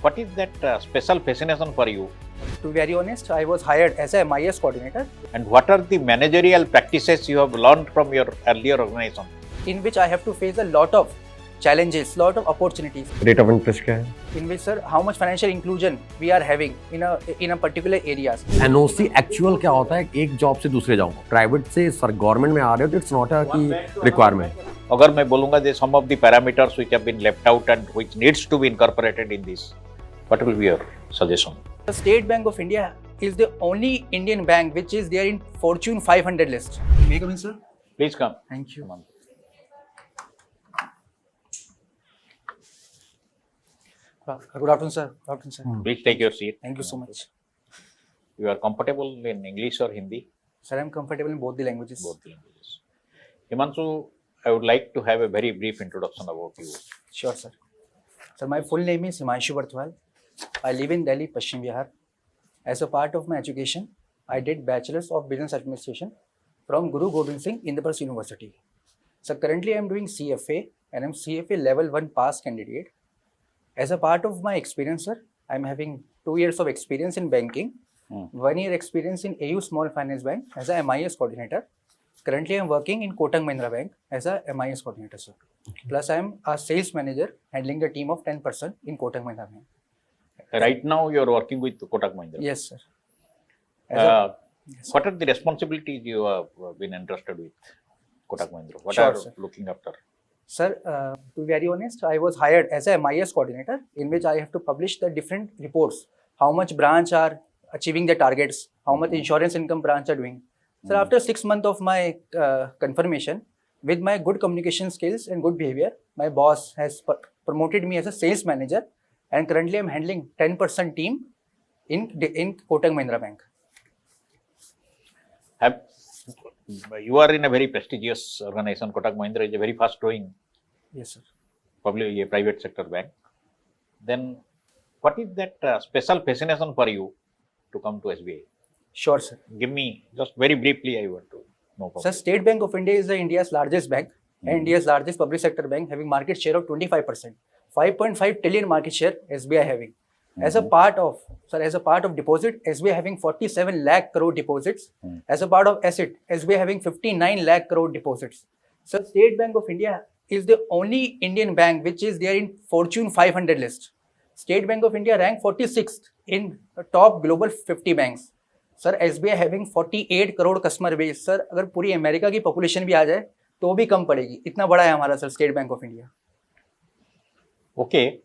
What is that special fascination for you? To be very honest, I was hired as a MIS coordinator, And what are the managerial practices you have learned from your earlier organization? in which I have to face a lot of challenges, lot of opportunities. Rate of interest क्या है? In which, sir, how much financial inclusion we are having in a particular areas. NOC actual क्या होता है? एक job से दूसरे जाओ, private से सर गवर्नमेंट में आ रहे हो तो इट्स नॉट अ की रिक्वायरमेंट. अगर मैं बोलूंगा that some of the parameters which have been left out and which needs to be incorporated in this, what will be your suggestion? The State Bank of India is the only Indian bank which is there in Fortune 500 list. May I come in, sir? Please come. Thank you. Come on. Good afternoon, sir. Good afternoon, sir. Please take your seat. Thank you so much. You are comfortable in English or Hindi? Sir, I am comfortable in both the languages. Both languages. Himanshu, I would like to have a very brief introduction about you. Sure, sir. Sir, my full name is Himanshu Barthwal. I live in Delhi, Paschim Bihar. As a part of my education, I did Bachelor's of Business Administration from Guru Gobind Singh Indraprasth University. So currently I am doing CFA and I am CFA level 1 pass candidate. As a part of my experience, sir, I am having 2 years of experience in banking, 1 year experience in AU Small Finance Bank as a MIS coordinator. Currently, I am working in Kotak Mahindra Bank as a MIS coordinator, sir. Plus, I am a sales manager handling the team of 10 person in Kotak Mahindra Bank. Right now, you are working with Kotak Mahindra. Yes, sir. Yes, What are the responsibilities you have been entrusted with Kotak Mahindra? What Sure, are sir. looking after? Sir, to be very honest, I was hired as a MIS coordinator in which I have to publish the different reports. How much branch are achieving their targets, how much insurance income branch are doing. Sir, after 6 months of my confirmation, with my good communication skills and good behavior, my boss has promoted me as a sales manager and currently I'm handling 10% team in Kotak Mahindra Bank. You are in a very prestigious organization. Kotak Mahindra is a very fast growing Yes, sir. probably a private sector bank. Then what is that special fascination for you to come to SBI? Sure, sir. Give me just very briefly, I want to know. Sir, State Bank of India is India's largest bank and India's largest public sector bank, having market share of 25%. 5.5 trillion market share SBI having. As a part of deposit, SBI having 47 lakh crore deposits. As a part of asset, SBI having 59 lakh crore deposits. So State Bank of India is the only Indian bank which is there in Fortune 500 list. State Bank of India ranked 46th in the top global 50 banks. Sir SBI having 48 crore customer base. Sir अगर पूरी America की population भी आ जाए तो भी कम पड़ेगी, इतना बड़ा है हमारा sir state bank of India. Okay,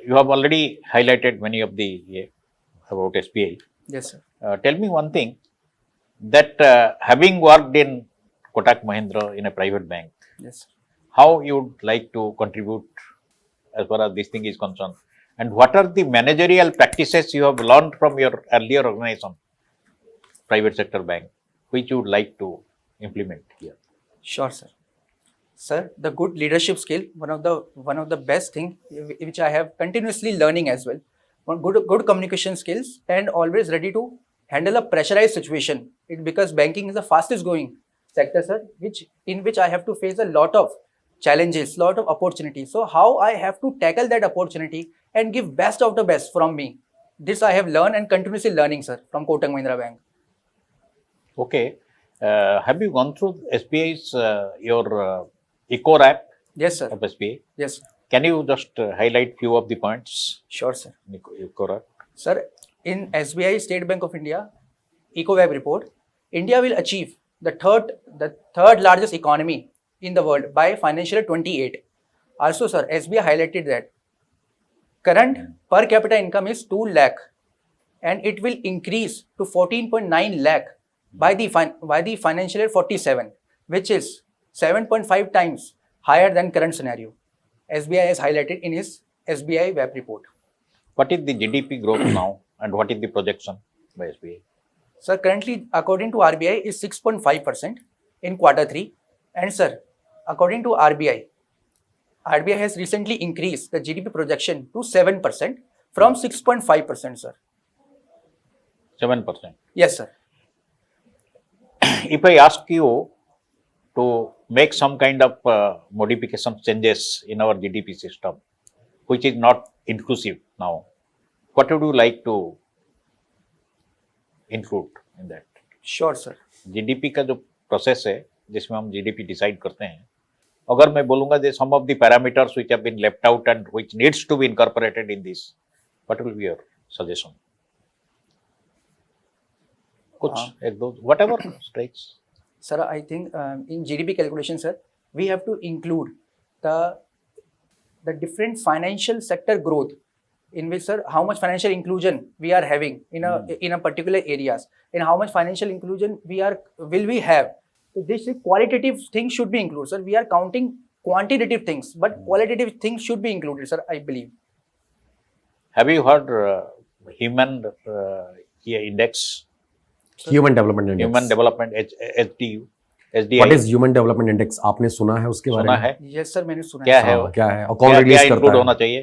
you have already highlighted many of the about SBI. Yes, sir. Tell me one thing, that having worked in Kotak Mahindra in a private bank, Yes, sir. how you would like to contribute as far as this thing is concerned, and what are the managerial practices you have learned from your earlier organization, private sector bank, which you would like to implement here? Sure, sir. Sir, the good leadership skill, one of the best thing which I have continuously learning as well. Good communication skills and always ready to handle a pressurized situation. Because banking is the fastest growing sector, sir, in which I have to face a lot of challenges, lot of opportunities. So how I have to tackle that opportunity and give best of the best from me. This I have learned and continuously learning, sir, from Kotak Mahindra Bank. Okay, have you gone through SBI's your Eco app Yes, sir. of SBI? Yes, sir. Can you just highlight few of the points Sure, sir. in Eco app? Sir, in SBI State Bank of India EcoWeb report, India will achieve the third largest economy in the world by financial year 28. Also, sir, SBI highlighted that current per capita income is 2 lakh and it will increase to 14.9 lakh by the financial year 47, which is 7.5 times higher than current scenario. SBI has highlighted in his SBI web report. What is the GDP growth now, and what is the projection by SBI? Sir, currently, according to RBI, is 6.5% in quarter 3. And sir, according to RBI has recently increased the GDP projection to 7% from 6.5%, sir. 7%. Yes, sir. If I ask you to make some kind of modification changes in our GDP system, which is not inclusive now. What would you like to include in that? Sure, sir. GDP का जो process है जिसमें हम GDP decide करते हैं, अगर मैं बोलूंगा they some of the parameters which have been left out and which needs to be incorporated in this, what will be your suggestion? कुछ एक दो whatever strikes. Sir, I think in GDP calculation, sir, we have to include the different financial sector growth in which, sir, how much financial inclusion we are having in a particular areas, and how much financial inclusion will we have. So this qualitative things should be included, sir. We are counting quantitative things, but qualitative things should be included, sir, I believe. Have you heard human index? Human development index. Human Development HDU. What is human development index? आपने सुना है उसके बारे सुना में? है? Yes, sir, मैंने सुना क्या है. है वो? हाँ, क्या है और कौन क्या रिलीज इंक्लूड करता होना है? चाहिए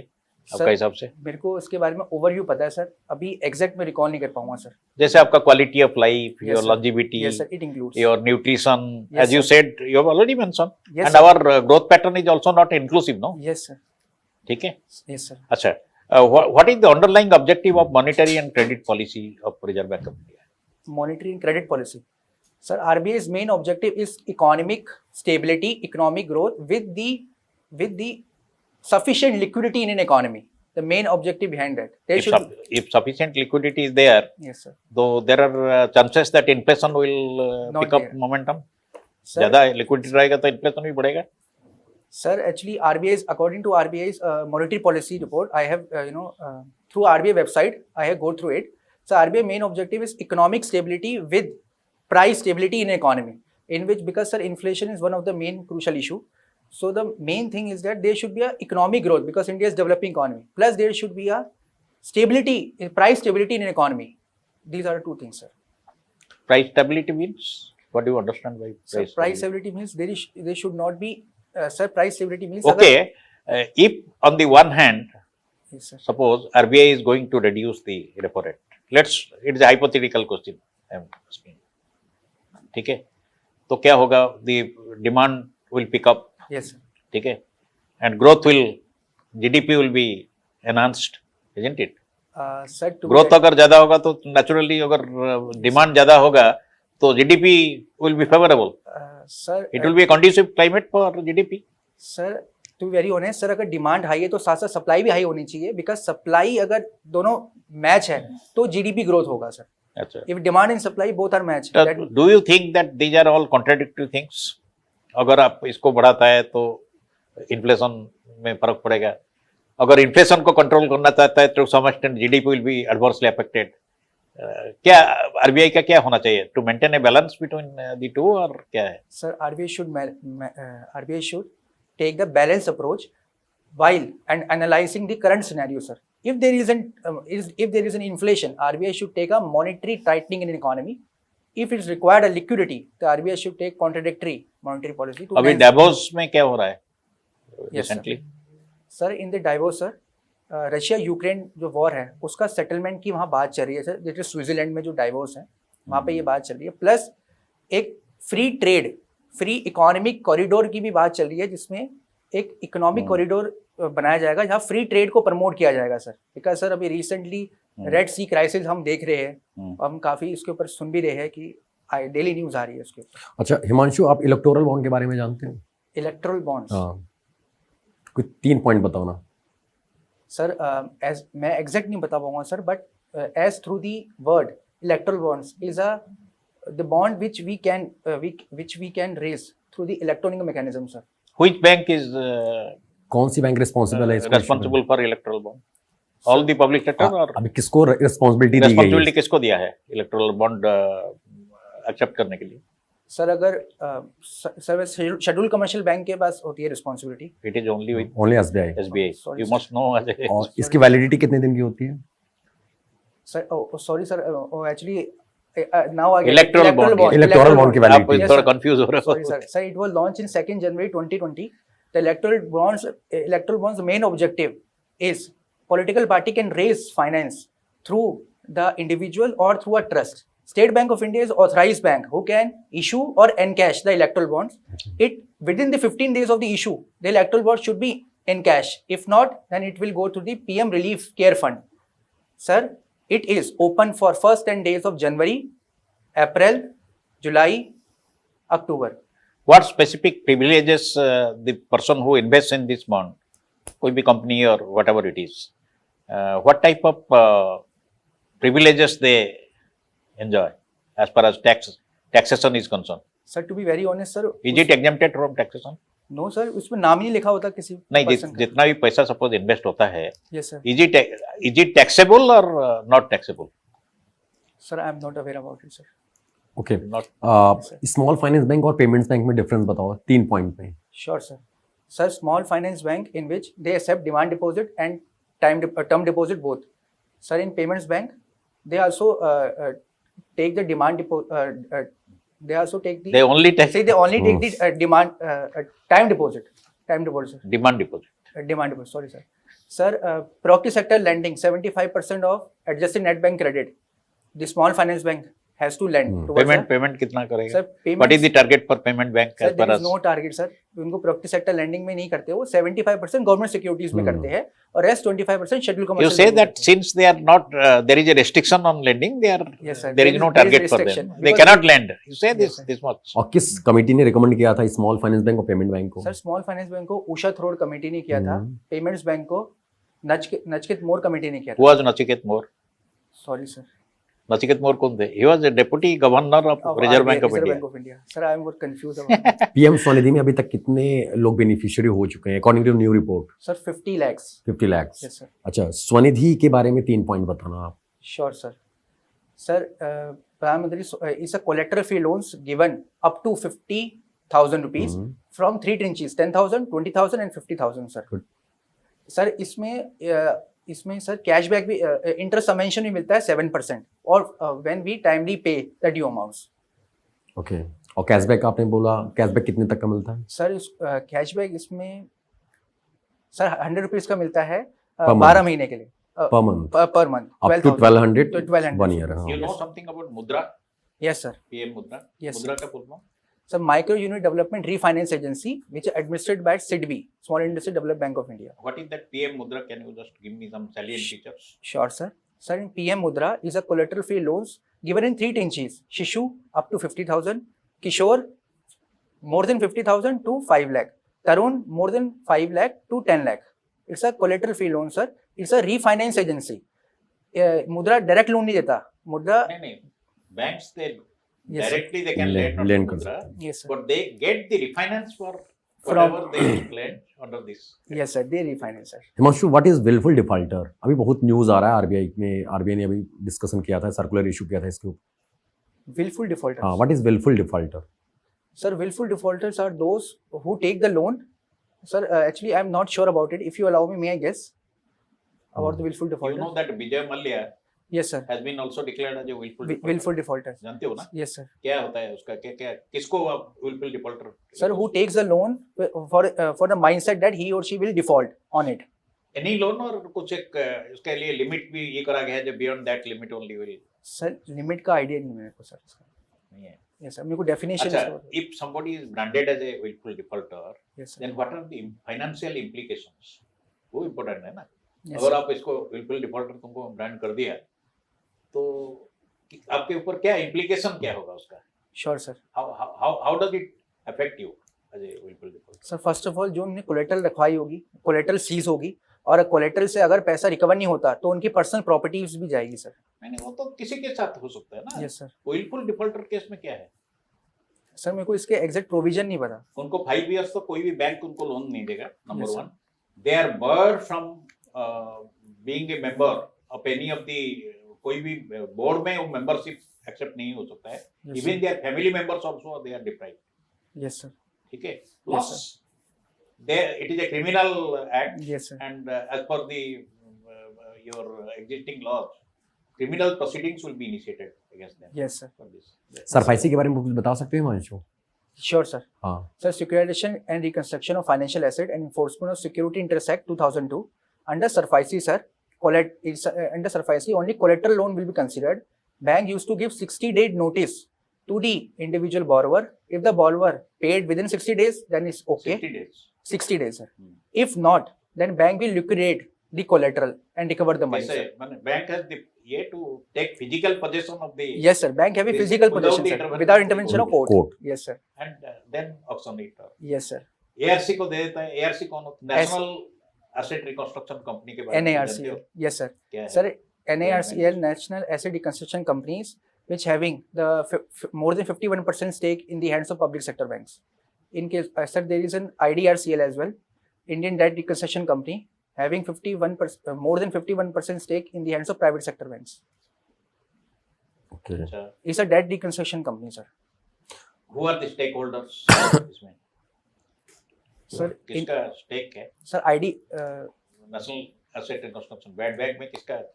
आपका हिसाब से? मेरे को इसके बारे में ओवरव्यू पता है, सर. अभी एग्जैक्ट में रिकॉल नहीं कर पाऊंगा, सर. जैसे आपका quality of life, Yes, your sir. Longevity, Yes, sir, it includes. your nutrition, Yes, as you sir. said, you have already mentioned. Yes, And sir. our growth pattern is also not inclusive, no? Yes, sir. ठीक है. Yes, sir. अच्छा, what is the underlying objective of monetary and credit policy of Reserve Bank of India? Monetary and credit policy. Sir, RBI's main objective is economic stability, economic growth with the sufficient liquidity in an economy. The main objective behind that. There should If sufficient liquidity is there, yes, sir. though there are chances that inflation will Not pick up there. momentum. Sir, ज्यादा liquidity रहेगा तो inflation भी बढ़ेगा. Sir, actually, according to RBI's monetary policy report, I have, through RBI website, I have go through it. So, RBI main objective is economic stability with price stability in economy, in which, because, sir, inflation is one of the main crucial issue. So, the main thing is that there should be a economic growth because India is developing economy. Plus, there should be a stability, price stability in an economy. These are two things, sir. Price stability means, what do you understand by So, price price stability? stability means there should not be, sir, price stability means. Okay, if on the one hand, Yes, sir. suppose RBI is going to reduce the repo rate, it is a hypothetical question I am asking. ठीक है, तो क्या होगा? The demand will pick up, Yes, sir. ठीक है, and growth will, GDP will be enhanced, isn't it? Sir, to growth अगर ज्यादा होगा तो नेचुरली, अगर डिमांड ज्यादा होगा तो GDP will be favourable. sir, it will be a conducive climate for GDP. Sir, to very honest, sir, अगर demand high है तो साथ साथ सप्लाई भी हाई होनी चाहिए, बिकॉज सप्लाई अगर दोनों मैच है तो जीडीपी ग्रोथ होगा, सर. अच्छा, if demand and supply both are match. Do you think that these are all contradictory things? अगर आप इसको बढ़ाता है तो इन्फ्लेशन में फर्क पड़ेगा, अगर इन्फ्लेशन को कंट्रोल करना चाहता है तो some extent GDP will be adversely affected. क्या आरबीआई का क्या होना चाहिए to maintain a balance between the two, और क्या है? Sir, RBI should take the balance approach while and analyzing the current scenario, sir. If there is an inflation, RBI should take a monetary tightening in an economy. If it's required a liquidity, the RBI should take contradictory monetary policy. To अभी manage- DeVos में क्या हो रहा है Yes, sir. Recently? Sir, in the divorce, sir, Russia Ukraine जो war है उसका settlement की वहाँ बात चल रही है, सर. जैसे स्विट्जरलैंड में जो डाइवोर्स है वहाँ पे ये बात चल रही है. प्लस एक free trade, free economic corridor की भी बात चल रही है, जिसमें एक इकोनॉमिक कॉरिडोर बनाया जाएगा जहाँ फ्री ट्रेड को प्रमोट किया जाएगा, सर. बिकॉज सर, अभी रिसेंटली रेड सी क्राइसिस हम देख रहे हैं, हम काफ़ी इसके ऊपर सुन भी रहे हैं कि डेली न्यूज़ आ रही है उसके ऊपर. अच्छा हिमांशु, आप इलेक्टोरल बॉन्ड के बारे में जानते हैं? इलेक्ट्रल बॉन्ड्स, हाँ, कुछ 3 पॉइंट बताओ ना. सर, एज मैं एग्जैक्ट नहीं बता पाऊंगा, sir, but as through the word electoral bonds is the bond which we can raise through the electronic mechanism, sir. Which bank is कौन सी बैंक रिस्पॉन्सिबल है इसको? responsible for electoral bond? All the public sector, or अभी किसको responsibility दी गई है? responsibility किसको दिया है इलेक्टोरल बॉन्ड एक्सेप्ट करने के लिए? सर, अगर सर शेड्यूल कमर्शियल बैंक के पास होती है responsibility. It is only with only SBI. SBI. Sorry, You sir. must know as a और इसकी वैलिडिटी कितने दिन की होती है? Sir, sorry sir, actually now I Electoral bond. Electoral bond की आप validity. Yes, थोड़ा sir. कंफ्यूज हो रहे Sorry, हो. sir. Sir, it was launched in 2nd January 2020. The electoral bonds' main objective is political party can raise finance through the individual or through a trust. State Bank of India is authorized bank who can issue or encash the electoral bonds. It within the 15 days of the issue, the electoral bond should be in cash. If not, then it will go to the PM Relief Care Fund. Sir, it is open for first 10 days of January, April, July, October. What specific privileges the person who invests in this bond, could be company or whatever it is, what type of privileges they enjoy as far as taxation is concerned? Sir, to be very honest, sir. Is it exempted from taxation? No, sir. उसमें नाम ही नहीं लिखा होता किसी नहीं, person का. जितना भी पैसा सपोज इन्वेस्ट होता है, Yes, sir. is it taxable or not taxable? Sir, I am not aware about it, sir. Okay Not. Small finance bank और पेमेंट्स बैंक में डिफरेंस बताओ 3 पॉइंट में. Sure, sir. Sir, small finance bank in which they accept demand deposit and term deposit both. Sir, in payments bank, they also take the demand deposit. They also take the. They only take Say they only take the demand time deposit. Time deposit, sir. demand deposit. Demand deposit. Sorry, sir. Sir, property sector lending 75% of adjusted net bank credit. The small finance bank has to lend. towards the- Payment कितना करेगा? Sir, payment. What is the target for payment bank sir as far there as? Is no target sir. उनको property sector landing में नहीं करते, वो 75% government securities में करते हैं और rest 25% schedule You commercial. say that since they are not, there is a restriction on lending, Yes, sir. there is no there is target for restriction. them. They Because- cannot lend. You say Yes, this, sir. this much. और किस committee ने recommend किया था small finance bank और payment bank को? Sir small finance bank को Usha थ्रोड committee ने किया था. पेमेंट्स बैंक को नचकेत मोर कमेटी ने किया Who था. was Nachiket More? Sorry sir. Nachiket More कौन थे? He was a deputy governor of Reserve Bank of India. India. Sir I am more confuse about. PM Svanidhi में अभी तक कितने लोग बेनिफिशियरी हो चुके हैं according to new report? Sir 50 lakhs. 50 lakh. Yes sir. अच्छा, स्वनिधि के बारे में 3 पॉइंट बताना आप. Sure, sir. Sir, Pradhan is a collateral free loans given up to 50,000 rupees from 3 tranches, 10,000, 20,000 and 50,000, sir. Good. Sir इसमें सर कैशबैक भी इंटरेस्ट सबवेंशन भी मिलता है 7% और when we timely pay the due amounts. Okay. और cashback आपने बोला, cashback कितने तक का मिलता है? सर इस कैशबैक इसमें सर 100 रुपीज का मिलता है Per month. 12 महीने के लिए. Per month. Per month. Up to 1200 to 1200. 1 year. You know something about Mudra? Yes sir. PM Mudra? Yes, Mudra का full form? So micro unit development refinance agency which is administered by SIDBI, Small Industry Development Bank of India. What is that PM Mudra? Can you just give me some salient features? Sure, sir. Sir, in PM Mudra is a collateral free loans given in 3 tranches. Shishu up to 50,000, Kishore more than 50,000 to 5 lakh, Tarun more than 5 lakh to 10 lakh. It's a collateral free loan, sir. It's a refinance agency. Mudra direct loan नहीं देता. Mudra. नहीं, banks they Yes, sir. directly they can lend on Lend Mudra, Yes, sir. but they get the refinance for From- whatever they lend under this. Yes, sir. They refinance, sir. Himanshu, what is willful defaulter? अभी बहुत news आ रहा है RBI में. RBI ने अभी discussion किया था, circular issue किया था इसके ऊपर. Willful defaulters. हाँ, what is willful defaulter? Sir, willful defaulters are those who take the loan. Sir, actually, I'm not sure about it. If you allow me, may I guess about the willful You defaulters? know that Vijay Mallya Yes, sir. has been also declared as a willful defaulter. Willful defaulters. जानते हो ना? Yes, sir. क्या होता है उसका? क्या किसको आप willful defaulter? Sir, who takes the loan for the mindset that he or she will default on it? Any loan और कुछ एक उसके लिए लिमिट भी ये करा गया है जो beyond that limit only will Sir, limit का idea नहीं मेरे को sir. नहीं है. Yes, sir. मेरे को definition. अच्छा, if somebody is branded as a willful defaulter, Yes, sir. then what are the financial implications? वो important है ना. Yes, अगर sir. आप इसको willful defaulter तुमको brand कर दिया तो आपके ऊपर क्या implication क्या होगा उसका? Sure, sir. How does it affect you as a willful defaulter? Sir, first of all, जो उन्होंने collateral रखवाई होगी, collateral seize होगी और collateral से अगर पैसा रिकवर नहीं होता तो उनकी पर्सनल प्रॉपर्टीज भी जाएगी सर. नहीं, वो तो किसी के साथ हो सकता है ना. Yes sir. willful defaulter case में क्या है? सर मेरे को इसके एग्जैक्ट प्रोविजन नहीं पता. उनको 5 years तो कोई भी बैंक उनको लोन नहीं देगा. Number Yes, sir. 1, they are barred from being a member of any of the कोई भी बोर्ड में वो मेंबरशिप एक्सेप्ट नहीं हो सकता है. Yes, even their family members also they are deprived. Yes sir. ठीक है. Yes, plus there it is a criminal act, yes sir. and as per the your existing laws, criminal proceedings will be initiated against them yes sir. for this. SARFAESI के बारे में कुछ बता सकते हैं Himanshu? Sure sir. हाँ. Sir, Securitization and Reconstruction of Financial Asset and Enforcement of Security Interest Act 2002. Under SARFAISI, sir, under SARFAISI, only collateral loan will be considered. Bank used to give 60-day notice to the individual borrower. If the borrower paid within 60 days, then it's okay. 60 days. 60 days, sir. Hmm. If not, then bank will liquidate the collateral and recover the money, कैसे sir. माने bank has the ये to take physical possession of the Yes, sir. Bank have a This physical without possession, the sir, intervention without of the intervention of court. court. Yes, sir. and then auction it off. Yes, sir. ARC को दे देता है, ARC कौन होता है? National asset reconstruction company के बारे में जानते हो? NARCL. Yes, sir. क्या है? Sir, NARCL, National Asset Reconstruction Companies, which having the more than 51% stake in the hands of public sector banks. In case, sir, there is an IDRCL as well, Indian Debt Reconstruction Company, having 51%, more than 51% stake in the hands of private sector banks. Okay. अच्छा, It's a debt reconstruction company, sir. who are the stakeholders इसमें? Sir, in, किसका stake है? sir, ID, national asset reconstruction bank में किसका है?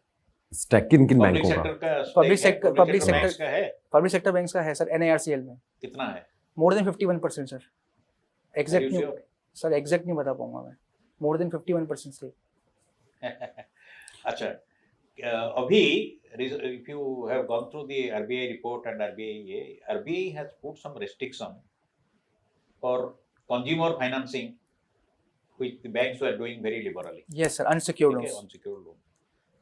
Stack किन किन public बैंकों का सेक्टर का Public stake है, sector- public public sector sector- banks का है? public sector banks का है, sir, NARCL में. कितना है? More than 51%, sir. Exact Are you नहीं, sure? sir, exact नहीं बता पाऊंगा मैं. More than 51% stake. अच्छा, अभी if you have gone through the RBI report and RBI has put some restriction for consumer financing, which the banks were doing very liberally. Yes, sir. Unsecured ठीक है, loans. unsecured loan.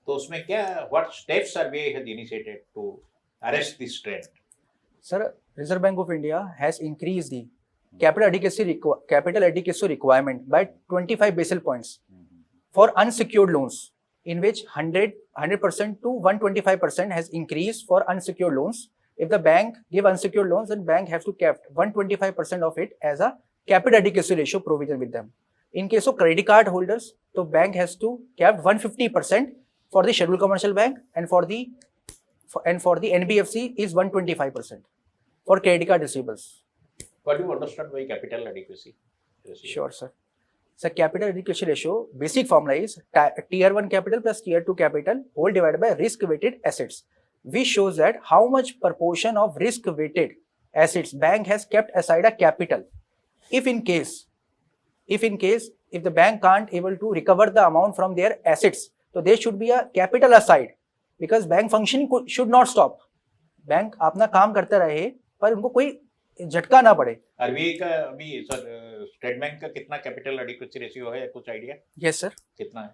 तो उसमें क्या, what steps RBI has initiated to arrest this trend? Sir, Reserve Bank of India has increased the capital adequacy requirement by 25 basis points for unsecured loans, in which 100% to 125% has increased for unsecured loans. If the bank give unsecured loans, then bank has to kept 125% of it as a capital adequacy ratio provision with them. In case of credit card holders, the bank has to kept 150% for the scheduled commercial bank, and for the NBFC is 125% for credit card receivables. What do you understand by capital adequacy? Sure, sir. So capital adequacy ratio, basic formula is tier 1 capital plus tier 2 capital whole divided by risk weighted assets, which shows that how much proportion of risk weighted assets bank has kept aside a capital. If the bank can't able to recover the amount from their assets, so there should be a capital aside, because bank functioning should not stop. Bank अपना काम करते रहे पर उनको कोई झटका ना पड़े. आरबीआई का अभी सर स्टेट बैंक का कितना कैपिटल एडिक्वेसी रेशियो है, कुछ आइडिया? Yes sir. कितना है?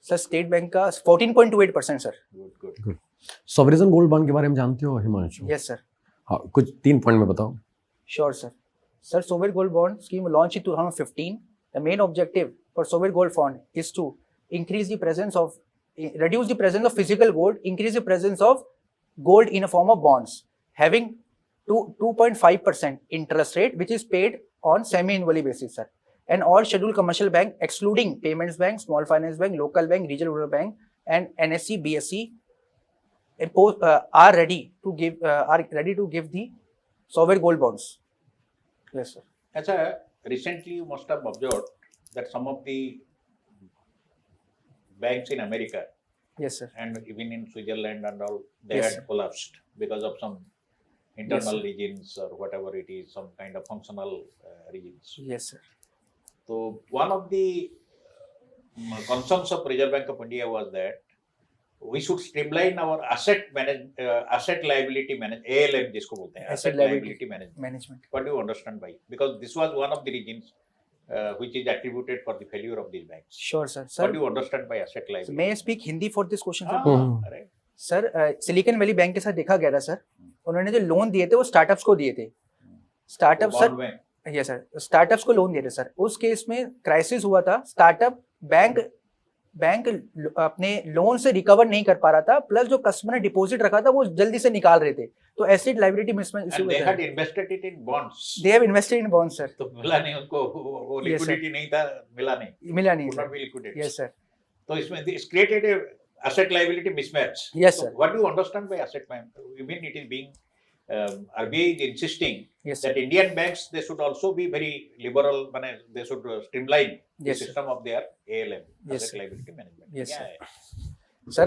सर स्टेट बैंक का 14.28% sir. Good. Sovereign gold bond के बारे में जानते हो हिमांशु? Yes sir. हाँ, कुछ 3 पॉइंट में बताओ. Sure, sir. Sir, sovereign gold bond scheme launched in 2015. The main objective for sovereign gold fund is to reduce the presence of physical gold, increase the presence of gold in a form of bonds, having 2.5% interest rate, which is paid on semi-annually basis, sir. And all scheduled commercial bank, excluding payments bank, small finance bank, local bank, regional rural bank, and NSE, BSE, are ready to give the sovereign gold bonds. Yes, sir. अच्छा, recently you must have observed that some of the banks in America Yes, sir. and even in Switzerland and all, they Yes, had collapsed because of some internal regions or whatever it is, some kind of functional regions. Yes, sir. So one of the concerns of Reserve Bank of India was that we should streamline our asset liability management, ALM जिसको बोलते हैं, asset liability management. What do you understand by? Because this was one of the reasons which is attributed for the failure of these banks. Sure, sir. What do you understand by asset So liability? may I speak Hindi for this question, sir? हाँ. right. Sir silicon valley bank के साथ देखा गया था sir, उन्होंने जो loan दिए थे वो स्टार्टअप्स को दिए थे. स्टार्टअप तो सर, bond में यस सर, स्टार्टअप्स को लोन दिए थे सर. उस केस में क्राइसिस हुआ था, स्टार्टअप बैंक अपने लोन से रिकवर नहीं कर पा रहा था, प्लस जो कस्टमर ने डिपॉजिट रखा था वो जल्दी से निकाल रहे थे, तो asset liability mismatch issue and they हुआ had था. invested it in bonds. They have invested in bonds sir. तो मिला नहीं उनको, वो Yes, sir. liquidity नहीं था, मिला नहीं. मिला नहीं Could not sir. be liquidated. Yes sir. So इसमें it's created a asset liability mismatch. Yes, So sir. what do you understand by asset liability? Even it is being RBI is insisting Yes, sir. that Indian banks they should also be very liberal, they should streamline the Yes, sir. system of their ALM, Yes, asset sir. liability management. Yes, क्या sir. है? Sir,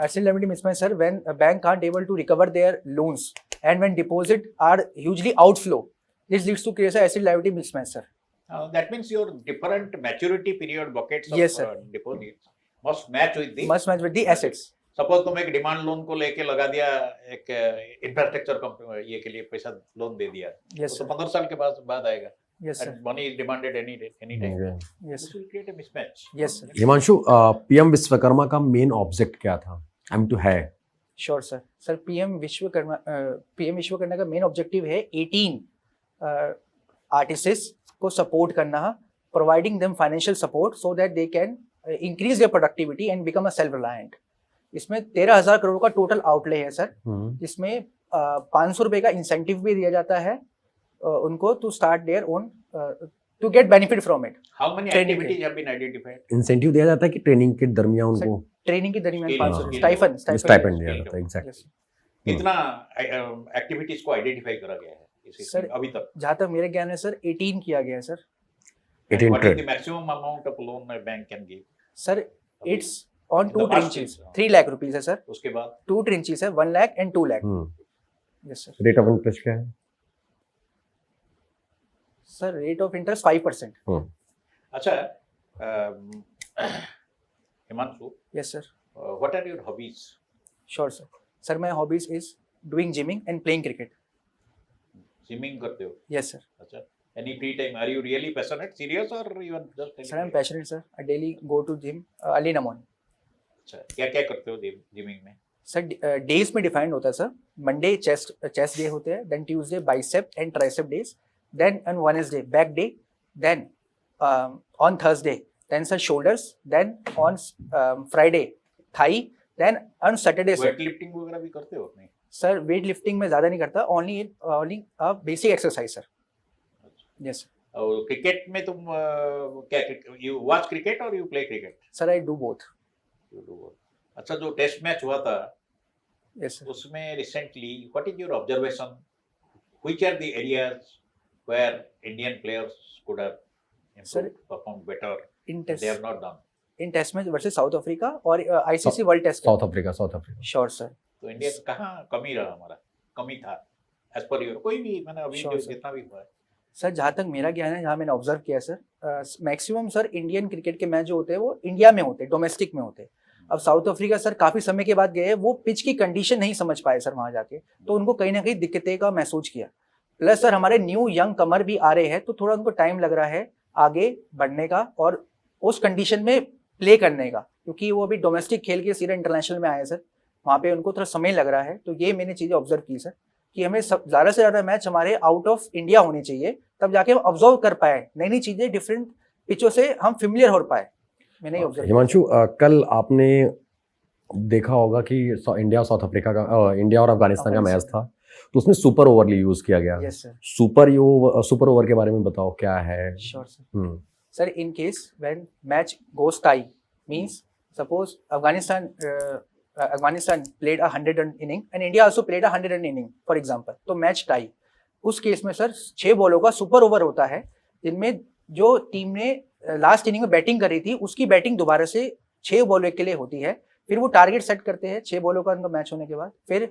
asset liability mismatch, sir, when a bank can't able to recover their loans and when deposit are hugely outflow, this leads to create a asset liability mismatch, sir. That means your different maturity period buckets of Yes, sir. deposits must match with the Must match with the assets. Suppose तुम एक demand loan को लेके लगा दिया, एक infrastructure company ये के लिए पैसा लोन दे दिया, Yes, तो sir. 15 साल के बाद आएगा. Yes, sir. and money is demanded any time. Okay. Yes, This sir. will create a mismatch. Yes, sir. Himanshu PM Vishwakarma का मेन ऑब्जेक्ट क्या था? एम टू है sure sir. Sir PM Vishwakarma का मेन ऑब्जेक्टिव है 18 आर्टिस्ट को सपोर्ट करना, providing them financial support so that they can increase their productivity and become a self reliant. इसमें 13,000 करोड़ का टोटल आउटले है सर, जिसमें 500 रुपए का इंसेंटिव भी दिया जाता है उनको to start their own to get benefit from it. How many Training activities have been identified? Incentive दिया जाता है कि ट्रेनिंग के दरमियान उनको ट्रेनिंग के दरमियान Skill, 500 skill. स्टाइपेंड दिया जाता है? एग्जैक्टली. कितना एक्टिविटीज को आइडेंटिफाई करा गया है इस Sir, इसमें अभी तक? जहाँ तक मेरे ज्ञान है सर 18 किया गया है sir. 18 What is trade. the maximum amount of loan a bank can give? Sir it's on The 2 past trenches. is, 3 lakh rupees है सर. उसके बाद 2 ट्रेंचेस है 1 lakh and 2 lakh. Yes sir. Rate of interest क्या है? Sir rate of interest 5%. अच्छा Himanshu, yes sir. what are your hobbies? Sure sir. Sir my hobbies is doing gymming and playing cricket. Swimming करते हो? Yes sir. अच्छा. Any free time? Are you really passionate, serious, or you are just telling sir I am me? Passionate sir. I daily go to gym early in the morning. अच्छा. क्या क्या करते हो gymming में? Sir days में defined होता है sir. Monday chest day होते हैं, then Tuesday bicep and tricep days, then on Wednesday back day, then on Thursday then sir shoulders, then on Friday thigh, then on Saturday sir. Weight lifting वगैरह भी करते हो? नहीं. Sir weight lifting में ज़्यादा नहीं करता, only basic exercise sir. Yes sir. और क्रिकेट में तुम क्या यू वॉच क्रिकेट और you play cricket? Sir I do both. You do. अच्छा, जो टेस्ट मैच हुआ था यस सर. उसमें recently what is your observation? Which are the areas where Indian players could have Sir, perform better in they have not done? Test match versus South Africa और ICC world test. South Africa. Sure sir. तो India कहाँ कमी रहा, हमारा कमी था as per your कोई भी, मैंने अभी Sure, जो sir. जितना भी हुआ है. सर जहाँ तक मेरा ज्ञान है, जहाँ मैंने ऑब्जर्व किया sir, maximum sir Indian cricket के मैच जो होते हैं वो इंडिया में होते हैं, डोमेस्टिक में होते हैं. अब साउथ अफ्रीका सर काफी समय के बाद गए, वो पिच की कंडीशन नहीं समझ पाए सर वहां जाके, तो उनको कहीं ना कहीं दिक्कतें का महसूस किया. प्लस सर हमारे न्यू यंग कमर भी आ रहे हैं, तो थोड़ा उनको टाइम लग रहा है आगे बढ़ने का और उस कंडीशन में प्ले करने का, क्योंकि वो अभी डोमेस्टिक खेल के सीधे इंटरनेशनल में आए सर, वहाँ पे उनको थोड़ा समय लग रहा है. तो ये मैंने चीज़ें ऑब्जर्व की सर, कि हमें ज़्यादा से ज़्यादा मैच हमारे आउट ऑफ इंडिया होने चाहिए, तब जाके हम ऑब्जर्व कर पाए नई नई चीज़ें, डिफरेंट पिचों से हम फेमिलियर हो पाए. मैंने ऑब्जर्व. हिमांशु, कल आपने देखा होगा कि इंडिया और साउथ अफ्रीका का इंडिया और अफगानिस्तान का मैच था, तो उसमें सुपर ओवरली यूज किया गया. Yes sir. सुपर ओवर के बारे में बताओ क्या है? Sure sir. Sir, in case when match goes tie, means suppose Afghanistan played a 100 run inning and India also played a 100 run inning, for example, तो match tie. उस case में sir 6 बॉलों का सुपर ओवर होता है, जिनमें जो team ने लास्ट इनिंग में बैटिंग करी थी उसकी बैटिंग दोबारा से 6 बॉलों के लिए होती है. फिर वो टारगेट सेट करते हैं 6 बॉलों का उनका मैच होने के बाद, फिर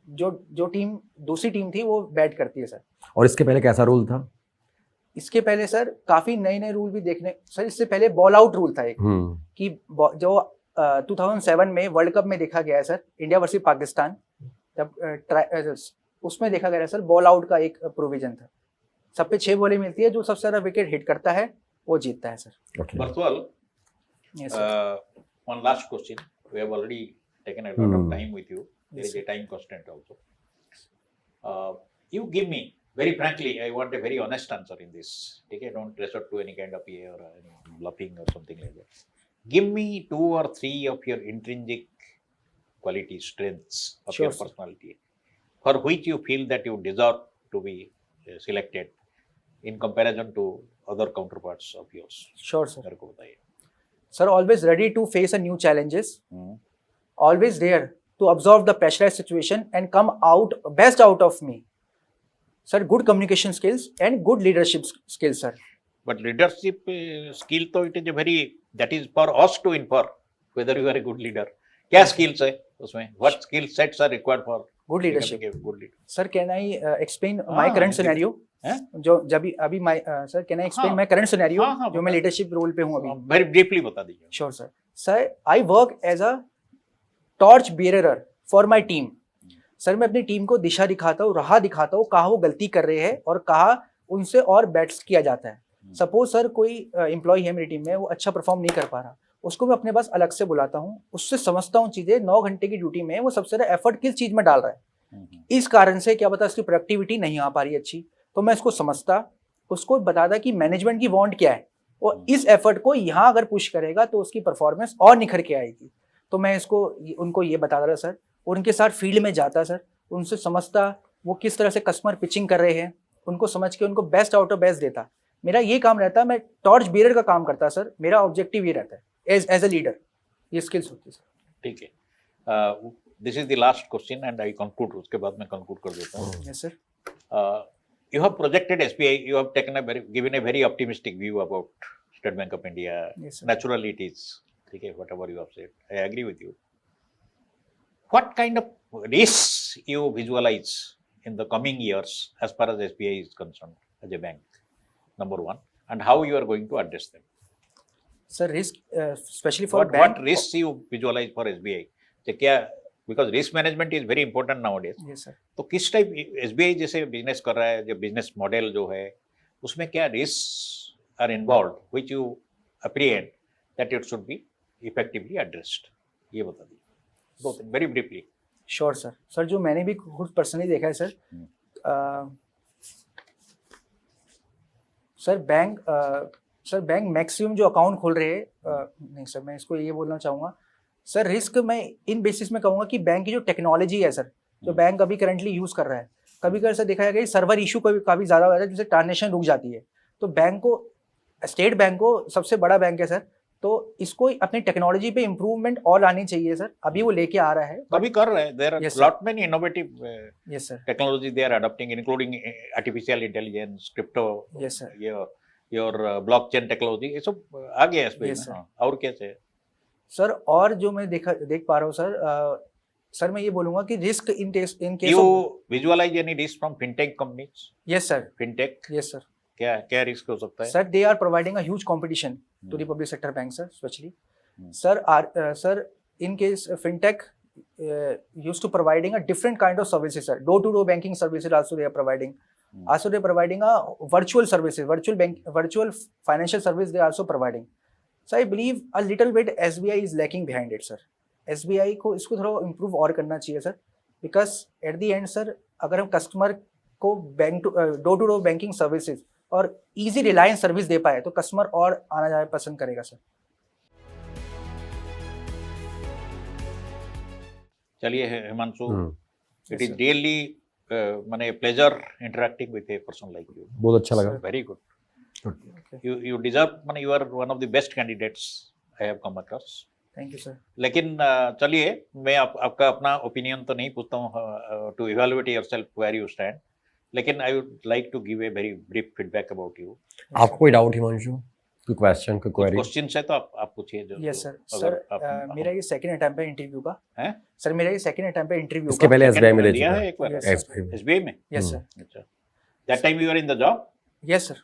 जो टीम दूसरी टीम थी वो बैट करती है सर. और इसके पहले कैसा रूल था? इसके पहले सर काफी नए नए रूल भी देखने सर. इससे पहले बॉल आउट रूल था एक, कि जो 2007 में वर्ल्ड कप में देखा गया है सर, इंडिया वर्सेस पाकिस्तान, जब उसमें देखा गया है सर, बॉल आउट का एक प्रोविजन था. सब पे 6 बॉलें मिलती है, जो सबसे ज्यादा विकेट हिट करता है वो जीतता है sir. Barthwal, Yes, sir. one last question. We have already taken a lot of time with you. There Yes, is a time constraint also. You give me, very frankly, I want a very honest answer in this. Okay, don't resort to any kind of PA or any bluffing or something like that. Give me 2 or 3 of your intrinsic qualities, strengths of Sure, your sir. personality, for which you feel that you deserve to be selected in comparison to other counterparts of yours. Sure, sir. मेरे को बताइए. Sir, always ready to face a new challenges. Hmm. Always there to absorb the pressurized situation and come out best out of me. Sir, good communication skills and good leadership skills, sir. But leadership skill तो it is a very, that is for us to infer whether you are a good leader. क्या skills है उसमें? What skill sets are required for Good leadership. becoming a good leader? Sir, can I explain my हाँ, current scenario? हैं? जो जब अभी my sir, can I explain हाँ. my current scenario? हाँ, जो मैं बता. leadership role पे हूँ अभी. Very briefly बता दीजिए. Sure, sir. Sir, I work as a torch bearer for my team. Sir मैं अपनी टीम को दिशा दिखाता हूँ, राह दिखाता हूँ, कहाँ वो गलती कर रहे हैं और कहाँ उनसे और बेट्स किया जाता है। सपोज सर कोई एम्प्लॉय है मेरी टीम में, वो अच्छा परफॉर्म नहीं कर पा रहा, उसको मैं अपने पास अलग से बुलाता हूँ, उससे समझता हूँ चीज़ें। 9 घंटे की ड्यूटी में वो सबसे ज़्यादा एफर्ट किस चीज़ में डाल रहा है, इस कारण से क्या पता उसकी प्रोडक्टिविटी नहीं आ पा रही अच्छी, तो मैं इसको समझता, उसको बताता कि मैनेजमेंट की वांट क्या है, और इस एफर्ट को यहाँ अगर पुश करेगा तो उसकी परफॉर्मेंस और निखर के आएगी। तो मैं इसको उनको ये बताता रहा सर, उनके साथ फील्ड में जाता सर, उनसे समझता वो किस तरह से कस्टमर पिचिंग कर रहे हैं, उनको समझ के उनको बेस्ट आउट ऑफ बेस्ट देता। मेरा ये काम रहता है, मैं टॉर्च बियरर का काम करता सर, मेरा ऑब्जेक्टिव ये रहता है एज अ लीडर, ये स्किल्स होती है सर। ठीक है, this is the last question and I conclude, उसके बाद मैं कंक्लूड कर देता हूँ। Yes sir. You have projected SBI, you have given a very optimistic view about State Bank of India. Yes, sir. Naturally it is, okay, whatever you have said, I agree with you. What kind of risks you visualize in the coming years as far as SBI is concerned as a bank, number one, and how you are going to address them? Sir risk specially for What bank. risks you visualize for SBI? तो क्या, because risk management is very important nowadays. Yes sir. तो किस type SBI जैसे business कर रहा है, जो business model जो है, उसमें क्या risk are involve which you apprehend that it should be effectively addressed, ये बता दीजिए दो very briefly. Sure sir. Sir जो मैंने भी खुद पर्सनली देखा है सर, सर बैंक मैक्सिमम जो अकाउंट खोल रहे हैं, नहीं सर मैं इसको ये बोलना चाहूँगा सर, रिस्क मैं इन बेसिस में कहूँगा कि बैंक की जो टेक्नोलॉजी है सर, जो बैंक अभी करंटली यूज़ कर रहा है, कभी कभी सर देखा जाएगा सर्वर इशू काफ़ी ज़्यादा हो जाता है, जिससे ट्रांजेक्शन रुक जाती है। तो बैंक को, स्टेट बैंक को, सबसे बड़ा बैंक है सर, तो इसको अपनी टेक्नोलॉजी पे इम्प्रूवमेंट और लानी चाहिए सर। अभी वो लेके आ रहा है, अभी कर रहे हैं, there are Yes, sir. Lot many innovative yes sir. Technology they are adopting, including artificial intelligence, crypto, yes sir. Your blockchain technology, ये सब आ गया SBI Yes, में। sir. हाँ, और कैसे सर और जो मैं देख पा रहा हूँ सर, सर मैं ये बोलूँगा कि risk in case you visualize any risk from fintech companies? Yes sir. Fintech, yes sir. क्या क्या रिस्क हो सकता है? Sir they are providing a huge competition to the public sector bank sir, specially Hmm. Sir in case fintech used to providing a different kind of services sir, door to door banking services also they are providing. Also they are providing a virtual services, virtual financial service they are also providing. So I believe a little bit SBI is lacking behind it sir. SBI को इसको थोड़ा improve और करना चाहिए सर, because at the end sir अगर हम customer को door to door banking services और इजी रिलायंस सर्विस दे पाए तो कस्टमर और आना जाना पसंद करेगा सर। चलिए Himanshu, it is sir. Really माने pleasure interacting with a person like you, बहुत अच्छा लगा। Very good, Okay. you deserve, माने you are one of the best candidates I have come across. Thank you sir. लेकिन चलिए मैं आपका अपना ओपिनियन तो नहीं पूछता हूँ to evaluate yourself where you stand, लेकिन I would like to give a very brief feedback about you. आपको कोई डाउट हिमांशु, कोई क्वेश्चन, कोई क्वेरी? क्वेश्चन है तो आप पूछिए जो। Yes sir. अगर सर आप- मेरा ये सेकंड अटेम्प्ट है इंटरव्यू का। हैं? सर मेरा ये सेकंड अटेम्प्ट है इंटरव्यू इसके का। पहले Second SBI में ले दिया चुका है है। एक बार Yes, sir. SBI में। SBI में? Yes sir. अच्छा, that time you are in the job? Yes sir.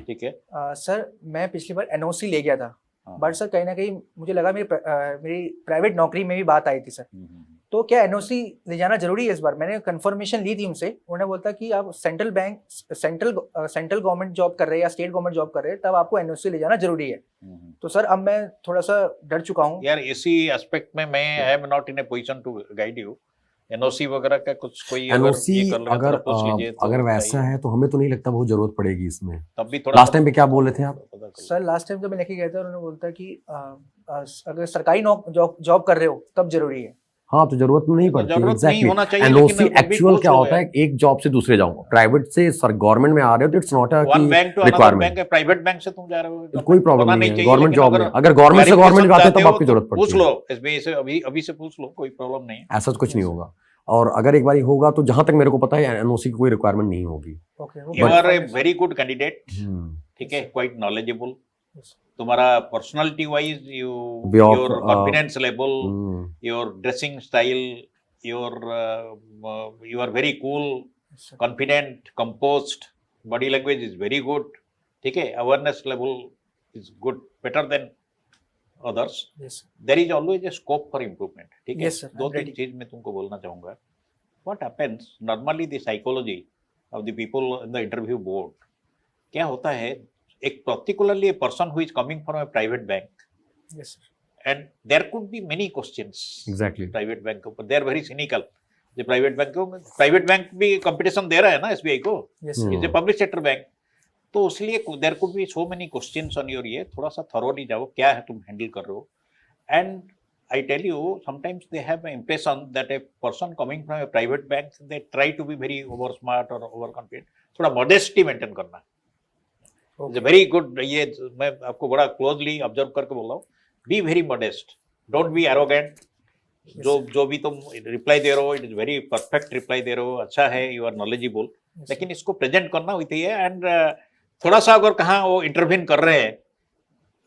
ठीक है। सर मैं पिछली बार एनओसी ले गया था, हाँ। बट सर कहीं ना कहीं मुझे लगा मेरी प्राइवेट नौकरी में भी बात आई थी सर, हम्म। तो क्या एनओसी ले जाना जरूरी है इस बार? मैंने कंफर्मेशन ली थी उनसे, उन्होंने बोलता कि आप सेंट्रल गवर्नमेंट जॉब कर रहे हैं या स्टेट गवर्नमेंट जॉब कर रहे हैं तब आपको एनओसी ले जाना जरूरी है। तो सर अब मैं थोड़ा सा डर चुका हूँ। यार इसी एस्पेक्ट में मैं I am not in a position to guide you. NOC वगैरह का कुछ कोई एनओसी ये कर रहे हैं अगर तो पूछ लीजिए, तो अगर वैसा है तो हमें तो नहीं लगता बहुत जरूरत पड़ेगी इसमें। तब भी थोड़ा लास्ट टाइम पे क्या बोल रहे थे आप? पता करो। सर लास्ट टाइम जब मैं लेके गया था उन्होंने बोलता कि अगर सरकारी जॉब कर रहे हो तब जरूरी है। हाँ तो जरूरत नहीं पड़ती। जरूरत नहीं होना चाहिए, एनओसी लेकिन अभी एक्चुअल पूछ क्या लो होता है, एक जॉब से दूसरे जाऊंगा, प्राइवेट से गवर्नमेंट में आ रहे हो तो it's not a one bank to another requirement, bank है, प्राइवेट बैंक से तुम जा रहे हो, कोई प्रॉब्लम होना नहीं है चाहिए, गवर्नमेंट लेकिन जॉब में। अगर अगर गवर्नमेंट से गवर्नमेंट clarification जाते हैं चाहते तब आपकी हो जरूरत तो पूछ पड़ती है। लो एसबीआई से, अभी से पूछ लो, कोई प्रॉब्लम नहीं है। ऐसा तो कुछ नहीं होगा, और अगर एक बार होगा तो जहां तक मेरे को पता है एनओसी की कोई रिक्वायरमेंट नहीं होगी। You are a very good candidate, ठीक है, क्वाइट नॉलेजेबल। तुम्हारा personality wise Way of, your confidence level, your dressing style, your you are very cool, confident, composed, body language is very good, ठीक है, awareness level is good, better than others. Yes, sir. There is always a scope for improvement, ठीक है। Yes, sir, दो I'm तीन ready. चीज मैं तुमको बोलना चाहूंगा। What happens normally, the psychology of the people in the interview board. क्या होता है, एक particularly a person who is coming from a private bank, Yes, sir. and there could be many questions. Exactly. Private bank के ऊपर they are very cynical. जो private bank भी competition दे रहा है ना SBI को. Yes, sir. It's a public sector bank. तो उसलिए there could be so many questions on your ये थोड़ा सा thoroughly जाओ, क्या है तुम handle कर रहे हो. And I tell you, sometimes they have an impression that a person coming from a private bank, they try to be very over smart or overconfident. थोड़ा modesty maintain करना. It's a very good, ये मैं आपको बड़ा closely observe करके बोल रहा हूँ. Be very modest. Don't be arrogant. जो भी तुम reply दे रहे हो, it is very perfect reply दे रहे हो, अच्छा है, you are knowledgeable. लेकिन इसको present करना होती है, and थोड़ा सा अगर कहाँ वो intervene कर रहे हैं,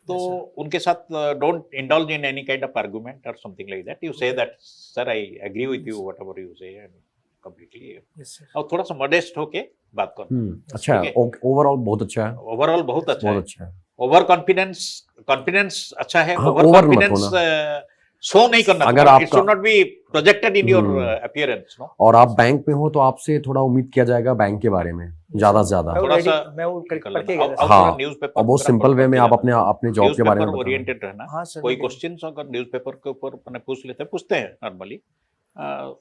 तो उनके साथ don't indulge in any kind of argument or something like that. You say that, sir, I agree with you, whatever you say, and completely. Yes, sir. और थोड़ा सा modest होके बात करना. अच्छा है, ओवरऑल बहुत अच्छा है, Overall बहुत अच्छा है. बहुत अच्छा है. ओवर कॉन्फिडेंस अच्छा है. हाँ, ओवर over मत कॉन्फिडेंस शो नहीं करना. अगर इट आपका- should not be projected in your appearance. No, और आप बैंक में हो तो आपसे थोड़ा उम्मीद किया जाएगा बैंक के बारे में ज्यादा से ज्यादा, मैं थोड़ा सा मैं वो पढ़ के गया था। हाँ, न्यूज़पेपर और बहुत सिंपल वे में आप अपने जॉब के बारे में बताना. ओरिएंटेड रहना. हाँ सर. कोई क्वेश्चंस अगर न्यूज़पेपर के ऊपर अपने पूछते हैं नॉर्मली,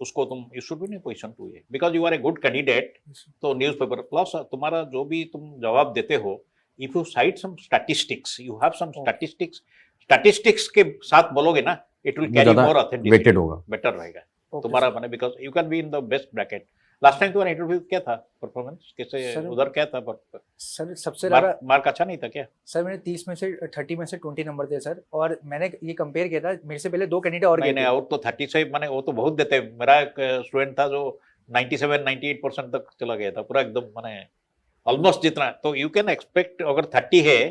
उसको तुम you should be in position to ये, because you are a good candidate. तो न्यूज़पेपर प्लस तुम्हारा जो भी तुम जवाब देते हो, if you cite some statistics, you have some statistics के साथ बोलोगे ना, इट विल कैरी ज्यादा मोर ऑथेंटिसिटी, वेटेड होगा. बेटर रहेगा Okay, तुम्हारा माने, because you can be in the best bracket. Last time तुम्हारा इंटरव्यू क्या था, परफॉर्मेंस कैसे सर, उधर क्या था, सर सबसे ज्यादा मार्क अच्छा नहीं था क्या? सर मैंने 30 में से 30 में से 20 नंबर दिए सर, और मैंने ये कंपेयर किया था, मेरे से पहले 2 कैंडिडेट और नहीं गए नहीं, थे. और तो 30 से माने वो तो बहुत देते हैं. मेरा एक स्टूडेंट था जो 97-98% तक चला गया था, पूरा एकदम माने ऑलमोस्ट जितना. तो यू कैन एक्सपेक्ट, अगर 30 है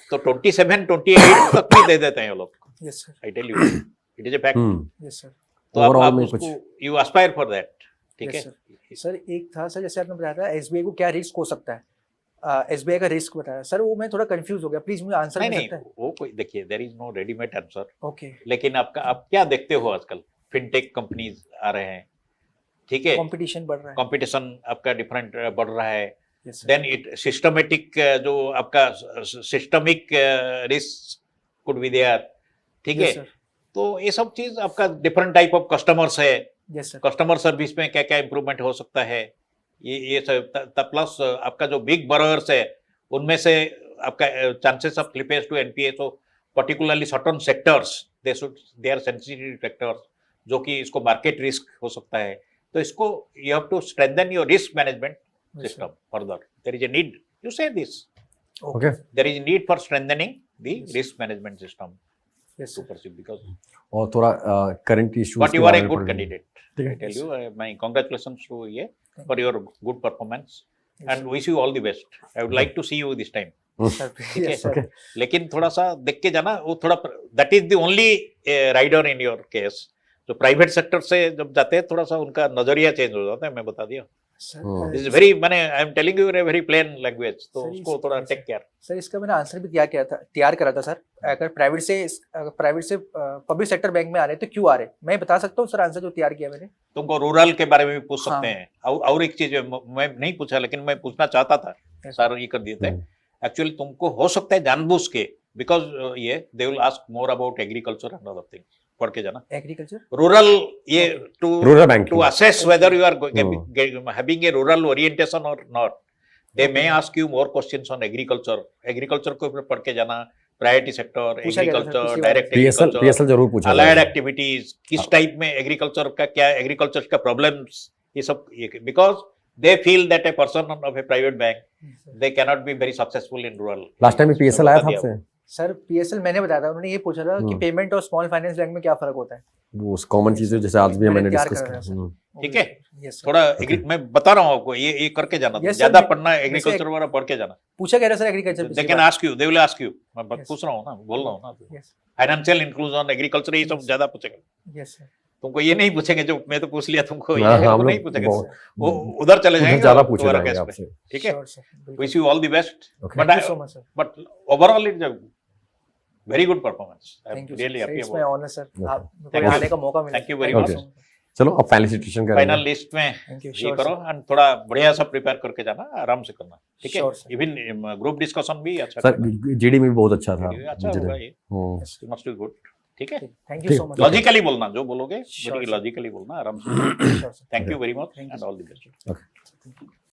तो 27-28 तक भी दे देते हैं वो लोग. Yes sir. I tell you, it is a fact. Yes sir. तो आप Overall में उसको कुछ- यू एस्पायर फॉर दैट. ठीक है. Yes, सर एक था सर, जैसे आपने बताया था एसबीआई को क्या रिस्क हो सकता है, एसबीआई का रिस्क बताया सर, वो मैं थोड़ा कंफ्यूज हो गया, प्लीज मुझे आंसर नहीं मिल नहीं, सकता है. वो कोई देखिए, there is no readymade answer. Okay. लेकिन आप क्या देखते हो आजकल, फिनटेक कंपनीज आ रहे हैं, ठीक है, कंपटीशन बढ़ रहा है. कंपटीशन आपका डिफरेंट बढ़ रहा है. Yes, sir. Then it systematic, जो आपका systemic risk could be there. ठीक है. Yes, sir. तो ये सब चीज आपका डिफरेंट टाइप ऑफ कस्टमर्स है, Yes, sir. कस्टमर सर्विस में क्या क्या इंप्रूवमेंट हो सकता है, ये सब. प्लस आपका जो बिग बरोअर्स है, उनमें से आपका chances of slippage to NPA, तो particularly certain sectors, they are sensitive sectors, जो कि इसको मार्केट रिस्क हो सकता है. तो इसको you have to strengthen your risk management Yes, system further. There is a need, you say this, okay. there is a need for strengthening the risk management system Yes, to sir. pursue, because और थोड़ा current issues but you are a good candidate. ठीक I है. tell you, my congratulations to you for your good performance, Yes, and wish you all the best. I would like to see you this time. sir. Yes, sir. Okay. लेकिन थोड़ा सा देख के जाना, वो थोड़ा, that is the only rider in your case. जो private sector से जब जाते हैं, थोड़ा सा उनका नजरिया चेंज हो जाता है, मैं बता दिया. Sir, This is very, मैंने I am telling you in very plain language, तो सही उसको थोड़ा से- टेक केयर. सर इसका मैंने आंसर भी तैयार करा था सर. अगर प्राइवेट से पब्लिक सेक्टर बैंक में आ रहे हैं तो क्यों आ रहे हैं, मैं बता सकता हूँ सर आंसर जो तैयार किया मैंने. तुमको रूरल के बारे में भी पूछ सकते हाँ. हैं. और एक चीज मैं नहीं पूछा, लेकिन मैं पूछना चाहता था, Yes. सर ये कर दिए थे. एक्चुअली तुमको हो सकता है जानबूझ के, बिकॉज ये they will ask more about agriculture and other things, पढ़ के जाना. एग्रीकल्चर. रूरल, ये to rural bank to assess whether you are having a rural orientation or not. They may ask you more questions on agriculture. Agriculture को फिर पढ़ के जाना, priority sector, पूछा गया था सर, agriculture, पिछली direct पीएसएल agriculture, जरूर पूछा allied जाएगा. activities, किस टाइप में एग्रीकल्चर का क्या, एग्रीकल्चर का प्रॉब्लम्स, ये सब, because they feel that a person of a private bank, they cannot be very successful in rural. Last time PSL आया था बता आपसे, सर पीएसएल मैंने बताया था, उन्होंने ये पूछा था कि पेमेंट और स्मॉल फाइनेंस बैंक में क्या फर्क होता है. वो कॉमन चीजें जैसे आज भी मैंने मैंने तैयार डिस्कस करा किया. था, ठीक है. Yes, sir. थोड़ा मैं बता रहा हूँ आपको, ये करके जाना, Yes, sir. ज्यादा पढ़ना, वैसे- एग्रीकल्चर वाला पढ़ के जाना. पूछा गया था sir agriculture. They can ask you, they will ask you. मैं Yes. पूछ रहा हूँ ना, बोल रहा हूँ ना. Yes, फाइनेंशियल इंक्लूजन, एग्रीकल्चर, ये सब Yes. ज्यादा पूछेंगे. yes sir. तुमको ये नहीं पूछेंगे जो मैं तो पूछ लिया तुमको, हाँ, ये हाँ, तुमको हम नहीं लोग पूछेंगे. बहुत- वो उधर चले जाएंगे, ज्यादा और पूछे तुम्हारा जाएंगे केस पे. आपसे. ठीक है. Sure, sir. बिल्कुल. Wish you all the best. Okay. But Thank you so much, sir. But overall it is very good performance. I Thank am you, really sir. Happy It's my about. honor, sir. Okay. आप Thank you. आने का मौका मिला. Thank you very Thank much. so much. चलो अब final situation करेंगे। Final list में Thank you. ये Sure, करो sir. एंड थोड़ा बढ़िया सा प्रिपेयर करके जाना, आराम से करना, ठीक है? Sure, sir. Even group discussion भी अच्छा सर करना। जीडी में भी बहुत अच्छा था। अच्छा होगा ये, हम्म। मस्ट बी गुड, ठीक है? Thank you so much. Logically बोलना, जो बोलोगे Sure, sir. लॉजिकली बोलना, आराम से। Sure, sir. Thank you very much Thank you. And all the best. Okay.